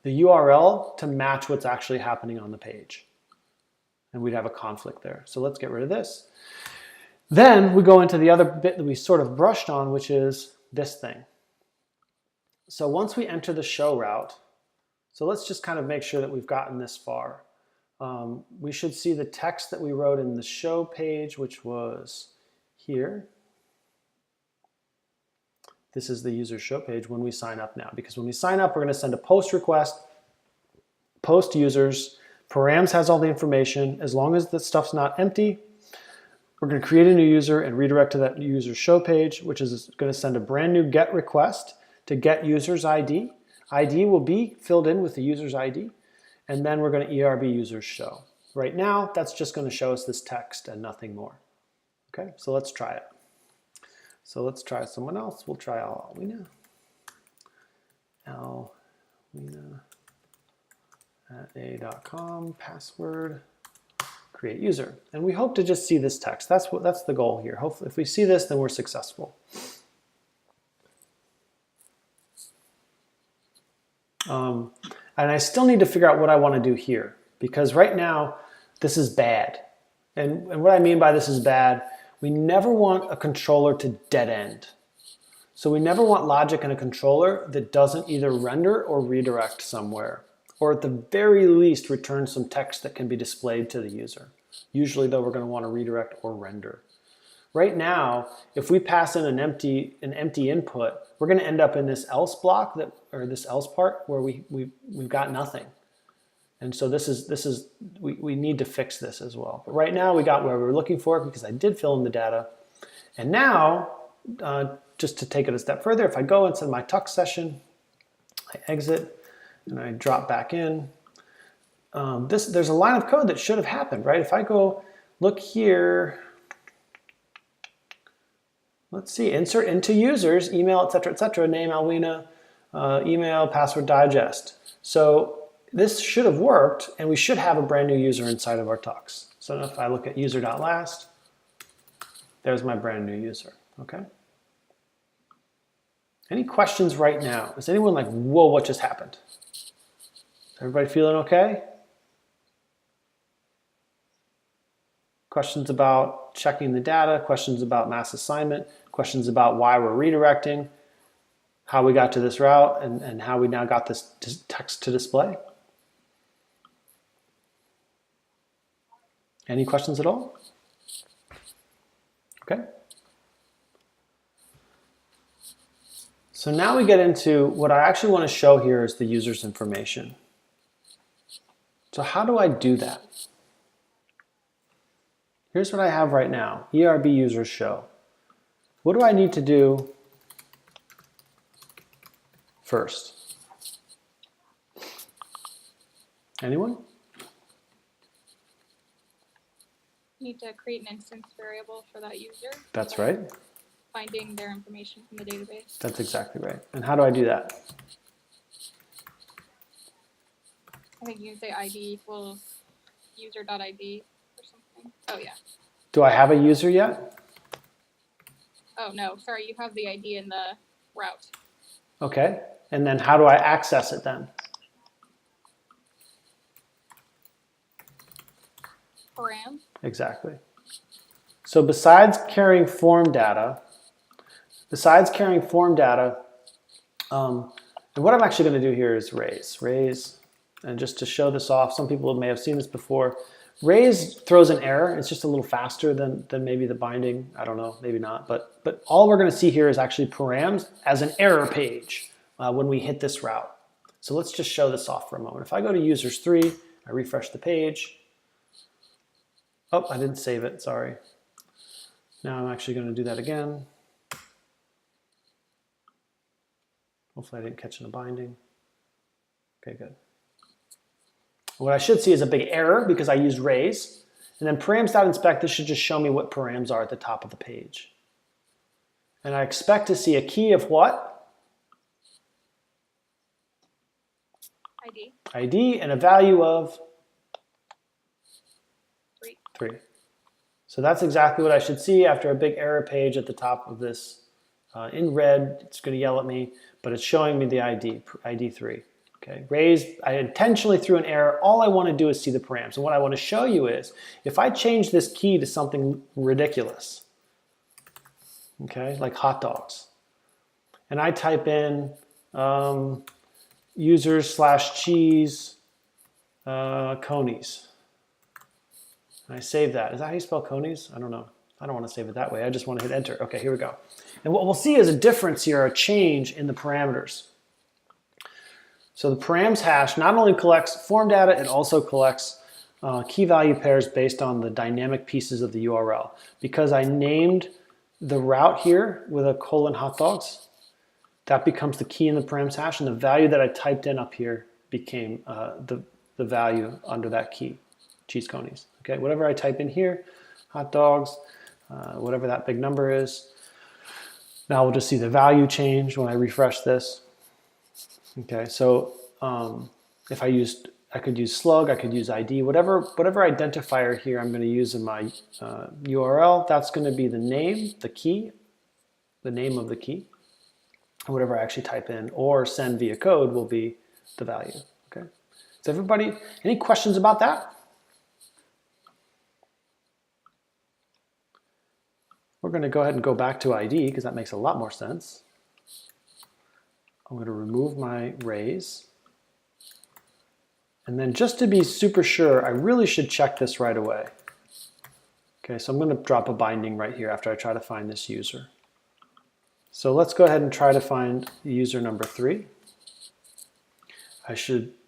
the URL to match what's actually happening on the page. And we'd have a conflict there. So let's get rid of this. Then we go into the other bit that we sort of brushed on, which is this thing. So once we enter the show route, so let's just kind of make sure that we've gotten this far. We should see the text that we wrote in the show page, which was here. This is the user show page when we sign up now, because when we sign up, we're going to send a post request, post users, params has all the information. As long as the stuff's not empty, we're going to create a new user and redirect to that user show page, which is going to send a brand new GET request to get user's ID. ID will be filled in with the user's ID, and then we're going to ERB users show. Right now, that's just going to show us this text and nothing more. Okay, so let's try it. So let's try someone else. We'll try Alwina. Alwina at a.com, password, create user. And we hope to just see this text. That's the goal here. Hopefully, if we see this, then we're successful. And I still need to figure out what I want to do here, because right now, this is bad. And what I mean by this is bad, we never want a controller to dead end. So we never want logic in a controller that doesn't either render or redirect somewhere, or at the very least return some text that can be displayed to the user. Usually though, we're going to want to redirect or render. Right now, if we pass in an empty input, we're going to end up in this else block or this else part where we've got nothing. And so we need to fix this as well. But right now we got where we were looking for because I did fill in the data. And now, just to take it a step further, if I go into my Tux session, I exit and I drop back in. There's a line of code that should have happened, right? If I go look here, let's see, insert into users, email, et cetera, name Alwina, email, password digest. So this should have worked, and we should have a brand new user inside of our Tux. So if I look at user.last, there's my brand new user, okay? Any questions right now? Is anyone like, whoa, what just happened? Everybody feeling okay? Questions about checking the data, questions about mass assignment, questions about why we're redirecting, how we got to this route, and how we now got this text to display? Any questions at all? Okay. So now we get into what I actually want to show here is the user's information. So how do I do that? Here's what I have right now, ERB users show. What do I need to do first? Anyone? You need to create an instance variable for that user. That's by right. Finding their information from the database. That's exactly right. And how do I do that? I think you can say ID equals user.id or something. Oh yeah. Do I have a user yet? Oh no, sorry, you have the ID in the route. Okay. And then how do I access it then? Param. Exactly. So besides carrying form data, and what I'm actually going to do here is raise, and just to show this off, some people may have seen this before. Raise throws an error. It's just a little faster than maybe the binding. I don't know, maybe not. But all we're going to see here is actually params as an error page when we hit this route. So let's just show this off for a moment. If I go to users 3, I refresh the page. Oh, I didn't save it, sorry. Now I'm actually going to do that again. Hopefully I didn't catch in a binding. Okay, good. What I should see is a big error because I used raise. And then params.inspect, this should just show me what params are at the top of the page. And I expect to see a key of what? ID. ID and a value of 3. So that's exactly what I should see after a big error page at the top of this. In red, it's going to yell at me, but it's showing me the ID 3. Okay, raise, I intentionally threw an error. All I want to do is see the params. And what I want to show you is, if I change this key to something ridiculous, okay, like hot dogs, and I type in users/cheese conies, and I save that. Is that how you spell conies? I don't know. I don't want to save it that way. I just want to hit enter. Okay, here we go. And what we'll see is a difference here, a change in the parameters. So the params hash not only collects form data, it also collects key value pairs based on the dynamic pieces of the URL. Because I named the route here with a : hot dogs, that becomes the key in the params hash, and the value that I typed in up here became the value under that key, cheese conies. Okay, whatever I type in here, hot dogs, whatever that big number is. Now we'll just see the value change when I refresh this. Okay, so if I could use slug, I could use ID, whatever identifier here I'm going to use in my URL, that's going to be the name, the key, the name of the key. Whatever I actually type in or send via code will be the value. Okay, so everybody, any questions about that? We're going to go ahead and go back to ID because that makes a lot more sense. I'm going to remove my raise. And then just to be super sure, I really should check this right away. Okay, so I'm going to drop a binding right here after I try to find this user. So let's go ahead and try to find user number 3.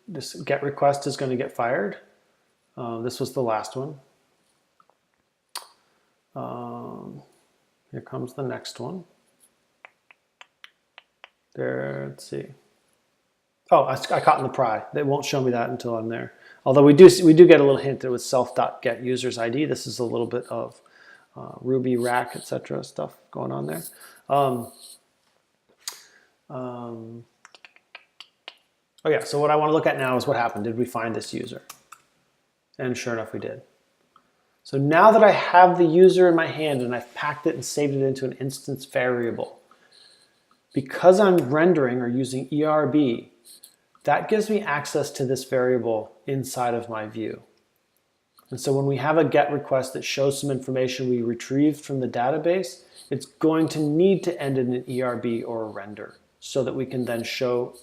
This get request is going to get fired. This was the last one. Here comes the next one. There, let's see. Oh, I caught in the pry. They won't show me that until I'm there. Although we do get a little hint that with self.get users ID. This is a little bit of Ruby, rack, etc. stuff going on there. Oh yeah, so what I want to look at now is what happened. Did we find this user? And sure enough, we did. So now that I have the user in my hand and I've packed it and saved it into an instance variable, because I'm rendering or using ERB, that gives me access to this variable inside of my view. And so when we have a GET request that shows some information we retrieved from the database, it's going to need to end in an ERB or a render so that we can then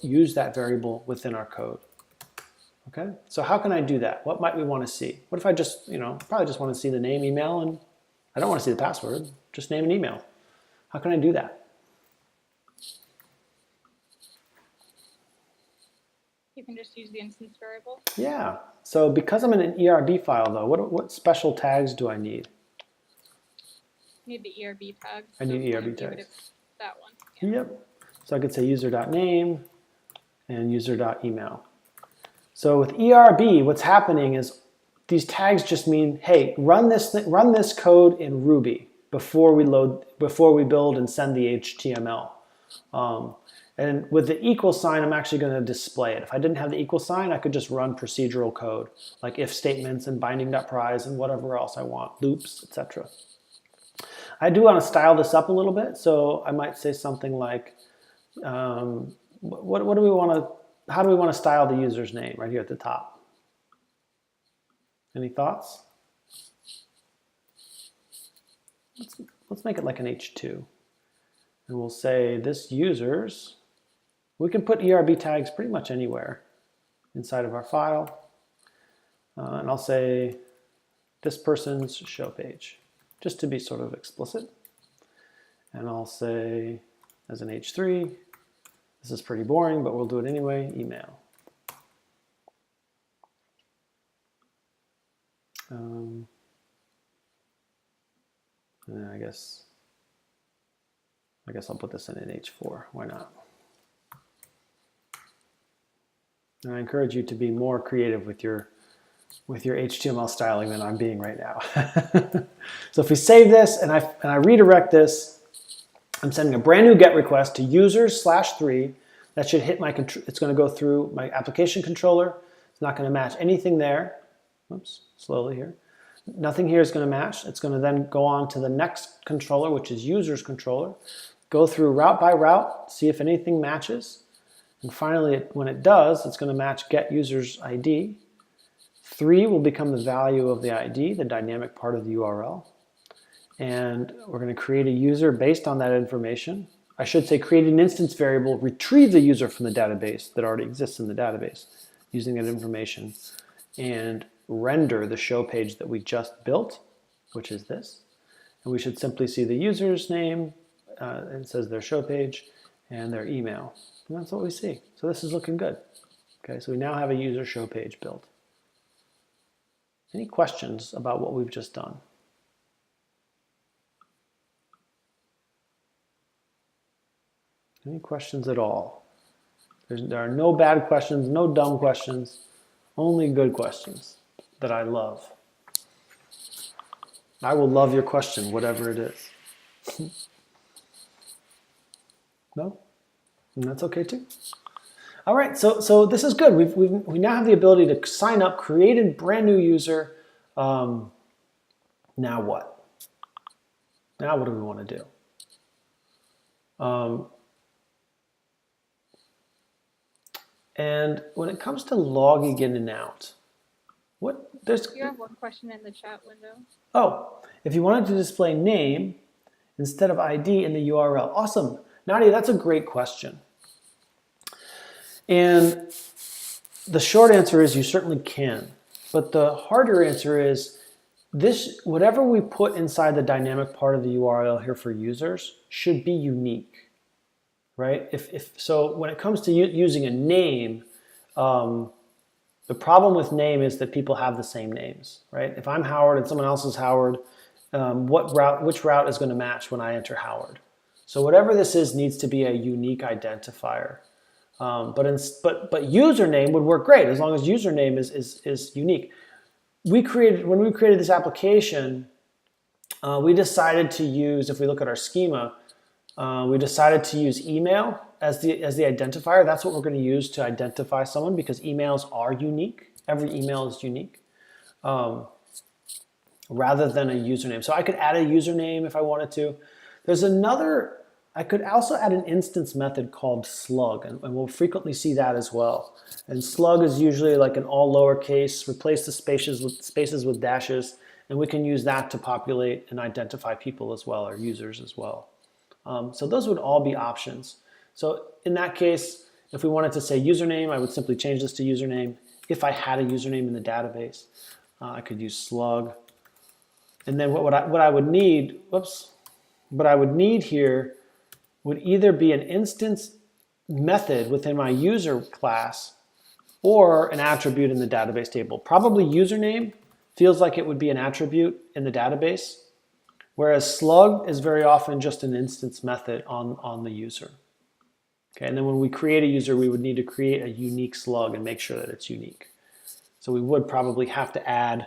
use that variable within our code. Okay, so how can I do that? What might we want to see? What if I just, probably just want to see the name, email, and I don't want to see the password, just name and email. How can I do that? You can just use the instance variable. Yeah. So because I'm in an ERB file though, what special tags do I need? You need the ERB tag. I need so ERB even tags. if that one. Yeah. Yep. So I could say user.name and user.email. So with ERB, what's happening is these tags just mean, hey, run this code in Ruby before we build and send the HTML. And with the equal sign, I'm actually going to display it. If I didn't have the equal sign, I could just run procedural code, like if statements and binding.pries and whatever else I want, loops, etc. I do want to style this up a little bit, so I might say something like, what do we want to, how do we want to style the user's name right here at the top? Any thoughts? Let's make it like an H2. And we'll say this user's, we can put ERB tags pretty much anywhere inside of our file. And I'll say this person's show page, just to be sort of explicit. And I'll say as an H3, this is pretty boring, but we'll do it anyway, email. And then I guess I'll put this in an H4, why not? And I encourage you to be more creative with your HTML styling than I'm being right now. So if we save this and I redirect this, I'm sending a brand new GET request to users/3. That should hit it's going to go through my application controller. It's not going to match anything there. Oops, slowly here. Nothing here is going to match. It's going to then go on to the next controller, which is users controller. Go through route by route, see if anything matches. And finally, when it does, it's going to match get user's ID. 3 will become the value of the ID, the dynamic part of the URL. And we're going to create a user based on that information. I should say create an instance variable, retrieve the user from the database that already exists in the database using that information, and render the show page that we just built, which is this. And we should simply see the user's name, it says their show page, and their email. And that's what we see. So this is looking good. Okay, so we now have a user show page built. Any questions about what we've just done? Any questions at all? There are no bad questions, no dumb questions, only good questions that I love. I will love your question, whatever it is. No? And that's okay too. All right, so this is good. We now have the ability to sign up, create a brand new user. Now what? Now what do we want to do? And when it comes to logging in and out, You have one question in the chat window. Oh, if you wanted to display name instead of ID in the URL. Awesome. Nadia, that's a great question. And the short answer is you certainly can. But the harder answer is whatever we put inside the dynamic part of the URL here for users should be unique, right? So when it comes to using a name, the problem with name is that people have the same names, right? If I'm Howard and someone else is Howard, which route is going to match when I enter Howard? So whatever this is needs to be a unique identifier. But username would work great as long as username is unique. When we created this application, we decided to use, if we look at our schema, we decided to use email as the identifier. That's what we're going to use to identify someone because emails are unique. Every email is unique, rather than a username. So I could add a username if I wanted to. I could also add an instance method called slug, and we'll frequently see that as well. And slug is usually like an all lowercase, replace the spaces with dashes, and we can use that to populate and identify people as well, or users as well. So those would all be options. So in that case, if we wanted to say username, I would simply change this to username. If I had a username in the database, I could use slug. And then what I would need, what I would need here would either be an instance method within my user class or an attribute in the database table. Probably username feels like it would be an attribute in the database, whereas slug is very often just an instance method on the user. Okay, and then when we create a user, we would need to create a unique slug and make sure that it's unique. So we would probably have to add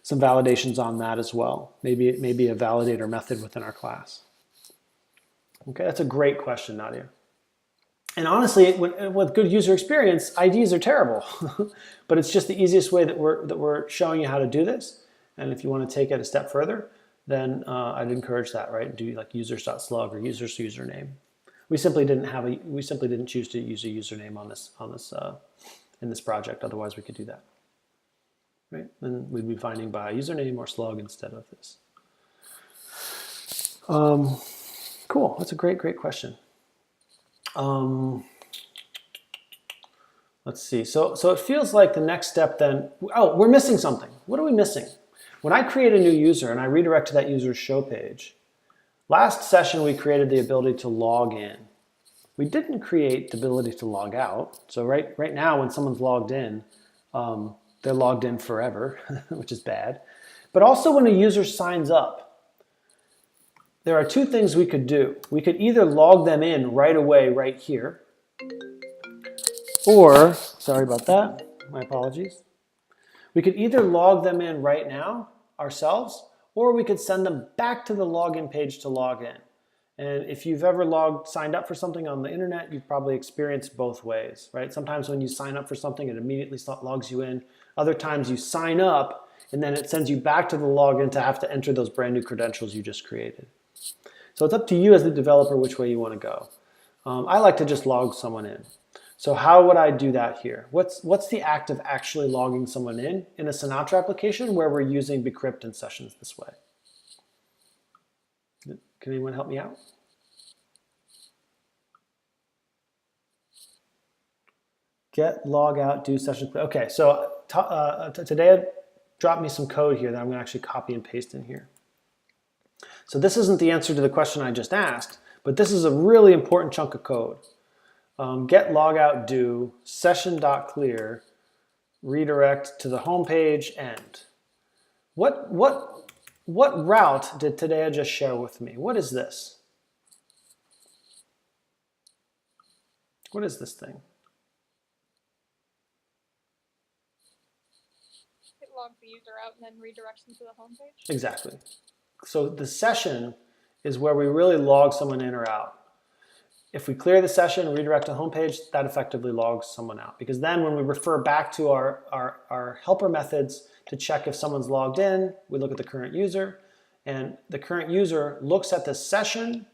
some validations on that as well. Maybe a validator method within our class. Okay, that's a great question, Nadia. And honestly, with good user experience, IDs are terrible, but it's just the easiest way that we're showing you how to do this. And if you want to take it a step further, then I'd encourage that, right? Do like users.slug or users username. We simply didn't choose to use a username on this in this project. Otherwise, we could do that, right? And we'd be finding by username or slug instead of this. Cool. That's a great question. Let's see. So it feels like the next step then. Oh, we're missing something. What are we missing? When I create a new user and I redirect to that user's show page, last session we created the ability to log in. We didn't create the ability to log out. So right now when someone's logged in, they're logged in forever, which is bad. But also when a user signs up, there are two things we could do. We could either log them in right away right here, or, sorry about that, my apologies. We could either log them in right now ourselves, or we could send them back to the login page to log in. And if you've ever signed up for something on the internet, you've probably experienced both ways, right? Sometimes when you sign up for something, it immediately logs you in. Other times you sign up, and then it sends you back to the login to have to enter those brand new credentials you just created. So it's up to you as the developer which way you want to go. I like to just log someone in. So how would I do that here? What's the act of actually logging someone in a Sinatra application where we're using Bcrypt in sessions this way? Can anyone help me out? Get, log out, do session. Okay, so today dropped me some code here that I'm going to actually copy and paste in here. So this isn't the answer to the question I just asked, but this is a really important chunk of code. Get, logout, do, session.clear, redirect to the home page, end. What route did Tadea just share with me? What is this? What is this thing? It logs the user out and then redirects them to the home page. Exactly. So the session is where we really log someone in or out. If we clear the session and redirect to the home page, that effectively logs someone out. Because then when we refer back to our helper methods to check if someone's logged in, we look at the current user, and the current user looks at the session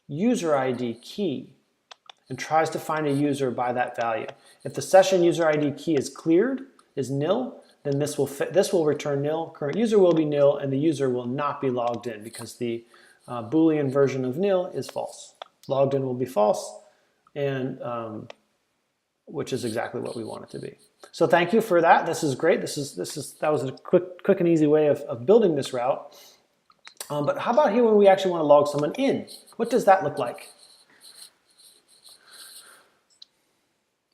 user ID key and tries to find a user by that value. If the session user ID key is cleared, is nil, then this will return nil, current user will be nil, and the user will not be logged in because the Boolean version of nil is false. Logged in will be false, and which is exactly what we want it to be. So thank you for that. This is great. That was a quick and easy way of building this route. But how about here when we actually want to log someone in? What does that look like?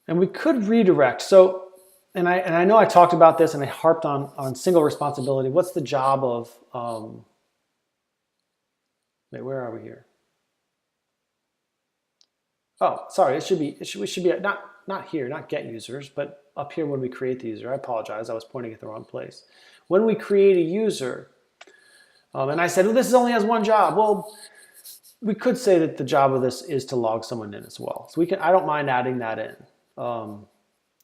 And we could redirect. So, and I know I talked about this and I harped on single responsibility. What's the job of? Wait, where are we here? Oh, sorry, it should be not here, not get users, but up here when we create the user. I apologize, I was pointing at the wrong place. When we create a user, and I said, well, this only has one job. Well, we could say that the job of this is to log someone in as well. So I don't mind adding that in.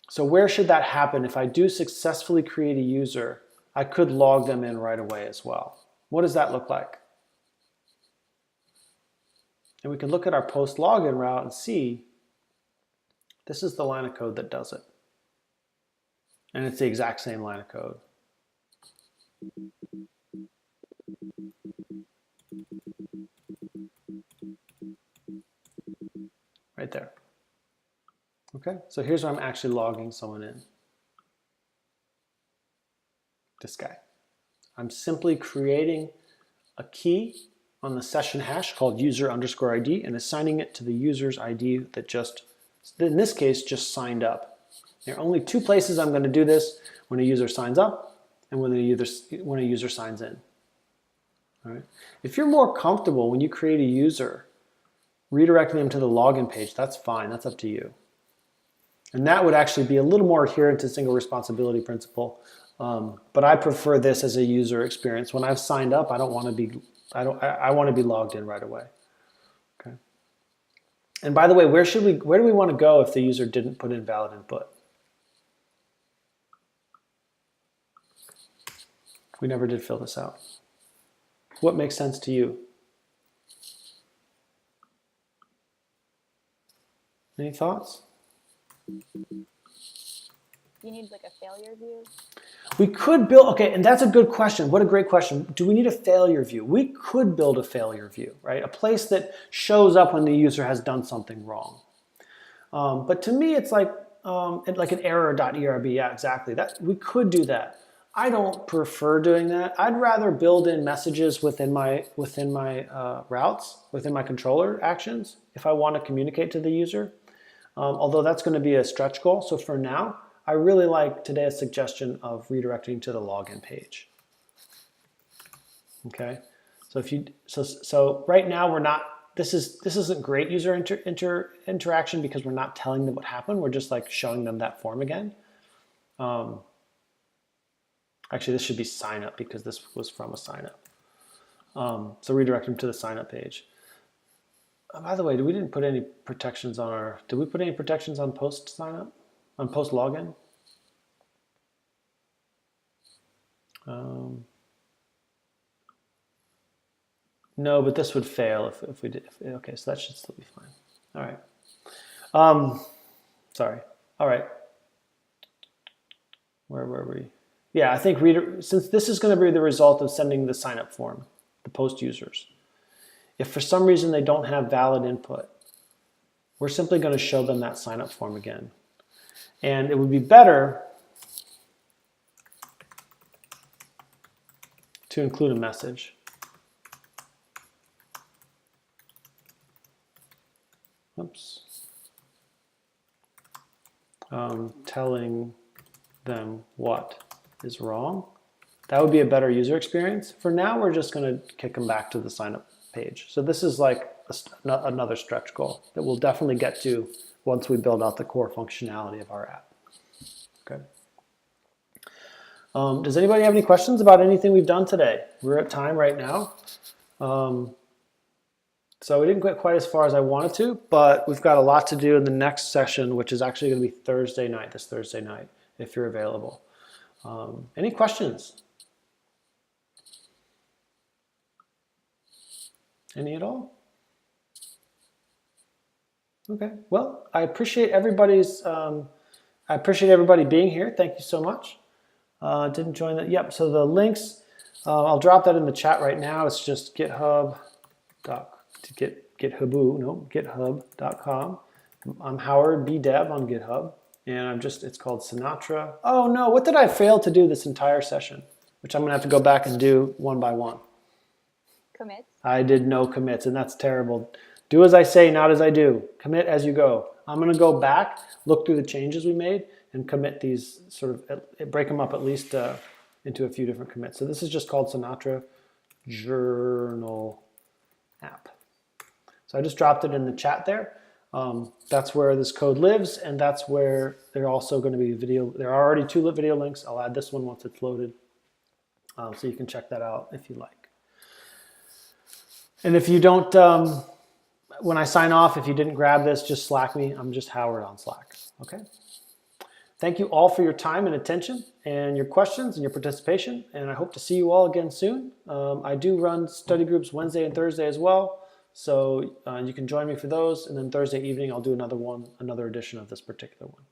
So where should that happen? If I do successfully create a user, I could log them in right away as well. What does that look like? And we can look at our post login route and see this is the line of code that does it. And it's the exact same line of code. Right there. Okay, so here's where I'm actually logging someone in. This guy. I'm simply creating a key on the session hash called user_ID and assigning it to the user's ID that just, in this case, just signed up. There are only two places I'm going to do this: when a user signs up and when a user signs in. All right. If you're more comfortable when you create a user redirecting them to the login page, that's fine. That's up to you. And that would actually be a little more adherent to single responsibility principle. But I prefer this as a user experience. When I've signed up, I want to be logged in right away. Okay. And by the way, where do we want to go if the user didn't put in valid input? We never did fill this out. What makes sense to you? Any thoughts? You need like a failure view? We could build, okay, and that's a good question. What a great question. Do we need a failure view? We could build a failure view, right? A place that shows up when the user has done something wrong. But to me, it's like an error.erb. Yeah, exactly. We could do that. I don't prefer doing that. I'd rather build in messages within my routes, within my controller actions, if I want to communicate to the user. Although that's going to be a stretch goal. So for now, I really like today's suggestion of redirecting to the login page. Okay, so right now we're not. This isn't great user interaction because we're not telling them what happened. We're just like showing them that form again. Actually, this should be sign up because this was from a sign up. So redirect them to the sign up page. By the way, we didn't put any protections on our. Did we put any protections on post sign up? On post login? No, but this would fail if we did. Okay, so that should still be fine. All right. Sorry. All right. Where were we? Yeah, I think since this is going to be the result of sending the sign up form, the post users. If for some reason they don't have valid input, we're simply going to show them that sign up form again. And it would be better to include a message. Oops. Telling them what is wrong. That would be a better user experience. For now, we're just going to kick them back to the sign up page. So this is like another stretch goal that we'll definitely get to once we build out the core functionality of our app. Okay. Does anybody have any questions about anything we've done today? We're at time right now. So we didn't get quite as far as I wanted to, but we've got a lot to do in the next session, which is actually going to be this Thursday night, if you're available. Any questions? Any at all? Okay. Well, I appreciate everybody being here. Thank you so much. Didn't join that. Yep. So the links, I'll drop that in the chat right now. It's just github.com. I'm Howard B. Dev on GitHub, and it's called Sinatra. Oh no, what did I fail to do this entire session? Which I'm gonna have to go back and do one by one. Commits? I did no commits, and that's terrible. Do as I say, not as I do. Commit as you go. I'm gonna go back, look through the changes we made, and commit these break them up at least into a few different commits. So this is just called Sinatra Journal App. So I just dropped it in the chat there. That's where this code lives, and that's where there are also going to be video. There are already 2 video links. I'll add this one once it's loaded, so you can check that out if you like. And if you don't, when I sign off, if you didn't grab this, just Slack me. I'm just Howard on Slack. Okay. Thank you all for your time and attention and your questions and your participation, and I hope to see you all again soon. I do run study groups Wednesday and Thursday as well. So you can join me for those, and then Thursday evening I'll do another edition of this particular one.